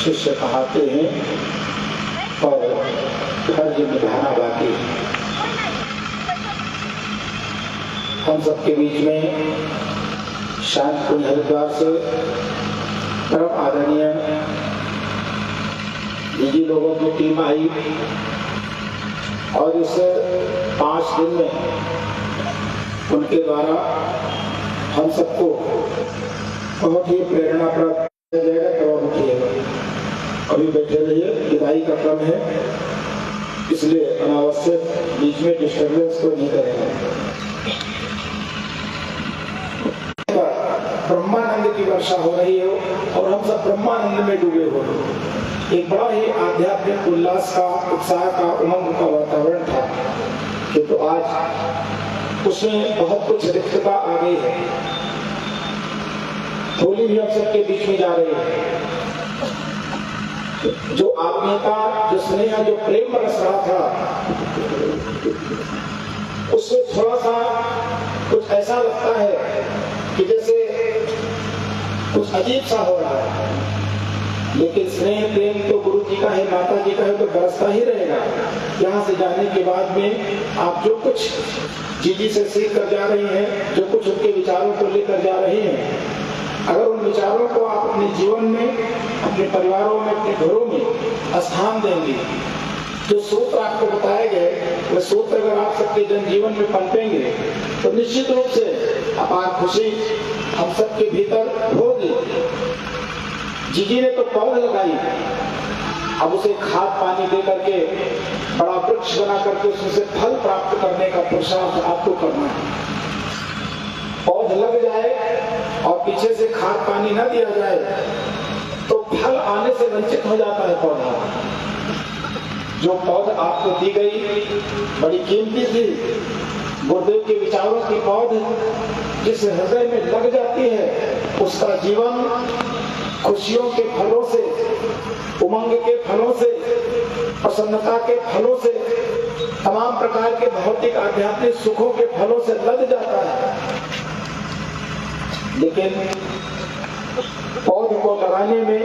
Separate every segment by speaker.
Speaker 1: शिष्य कहाते हैं और फर्ज निभाना बाकी है। हम सबके बीच में शांतिपुंज हरिद्वार से परम आदरणीय निजी लोगों की टीम आई और इस 5 दिन में उनके द्वारा हम सबको बहुत ही प्रेरणा प्राप्त किया जाएगा। तब उठिएगा, अभी बैठे रहिए, विदाई का क्रम है, इसलिए अनावश्यक बीच में डिस्टर्बेंस को नहीं करेंगे। ब्रह्मानंद की वर्षा हो रही हो और हम सब ब्रह्मानंद में डूबे हो। एक बड़ा ही आध्यात्मिक उल्लास का, उत्साह का, उमंग का वातावरण था, किंतु आज उसमें बहुत कुछ रिक्तता आ गई है। होली भी हम सबके बीच में जा रही है। जो आत्मीयता, जो स्नेह, जो प्रेम बरस रहा था, उससे थोड़ा सा कुछ ऐसा लगता है कि जैसे कुछ अजीब सा हो रहा है। लेकिन स्नेह प्रेम तो गुरु जी का है, माता जी का है, तो बरसता ही रहेगा। यहाँ से जाने के बाद में आप जो कुछ जी से सीख कर जा रही हैं, जो कुछ उनके विचारों को लेकर जा रही हैं, अगर उन विचारों को आप अपने जीवन में, अपने परिवारों में, अपने घरों में स्थान देंगे, जो सूत्र आपको बताए गए वह सूत्र अगर आप सबके जनजीवन में पनपेंगे तो निश्चित रूप से अपार खुशी हम सबके भीतर होगी। जीजी ने तो पौध लगाई, अब उसे खाद पानी दे करके बड़ा वृक्ष बना करके उसमें से फल प्राप्त करने का पुरुषार्थ आपको करना है। पौध लग जाए और पीछे से खाद पानी न दिया जाए तो फल आने से वंचित हो जाता है पौधा। जो पौध आपको दी गई बड़ी कीमती थी, गुरुदेव के विचारों की पौध जिस हृदय में लग जाती है, उसका जीवन खुशियों के फलों से, उमंग के फलों से, प्रसन्नता के फलों से, तमाम प्रकार के भौतिक आध्यात्मिक सुखों के फलों से लद जाता है। लेकिन पौध को लगाने में,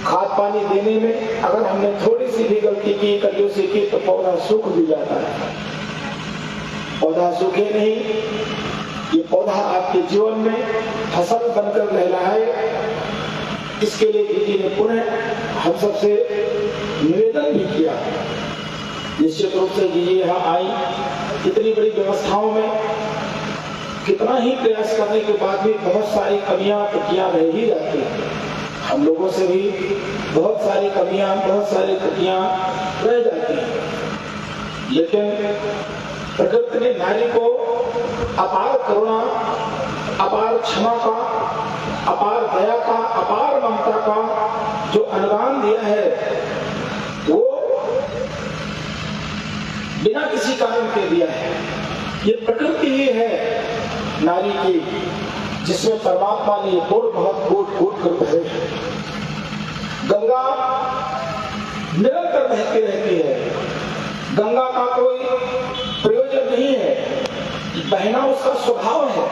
Speaker 1: खाद पानी देने में अगर हमने थोड़ी सी भी गलती की, कंजूसी की, तो पौधा सूख भी जाता है। पौधा सूखे नहीं, ये पौधा आपके जीवन में फसल बनकर लहराए, इसके लिए दीदी ने पुनः हम सबसे निवेदन भी किया। निश्चित रूप से दीदी यहाँ आई, इतनी बड़ी व्यवस्थाओं में कितना ही प्रयास करने के बाद भी बहुत सारी कमियां त्रुटियां रह ही जाती हैं। हम लोगों से भी बहुत सारी कमियां, बहुत सारी त्रुटियां रह जाती हैं। लेकिन प्रकृति ने नारी को अपार करुणा, अपार क्षमा का, अपार दया का, अपार ममता का जो अनुदान दिया है, वो बिना किसी कारण के दिया है। ये प्रकृति ही है नारी की, जिसमें परमात्मा ने ये गुण बहुत कूट कर भरे हैं। गंगा निरंतर बहती रहती है, गंगा का कोई प्रयोजन नहीं है, बहना उसका स्वभाव है।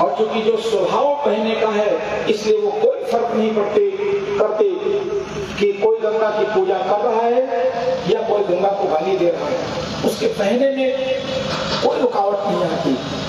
Speaker 1: और चूंकि जो स्वभाव बहने का है, इसलिए वो कोई फर्क नहीं करते कि कोई गंगा की पूजा कर रहा है या कोई गंगा को गाली दे रहा है। उसके बहने में कोई रुकावट नहीं आती।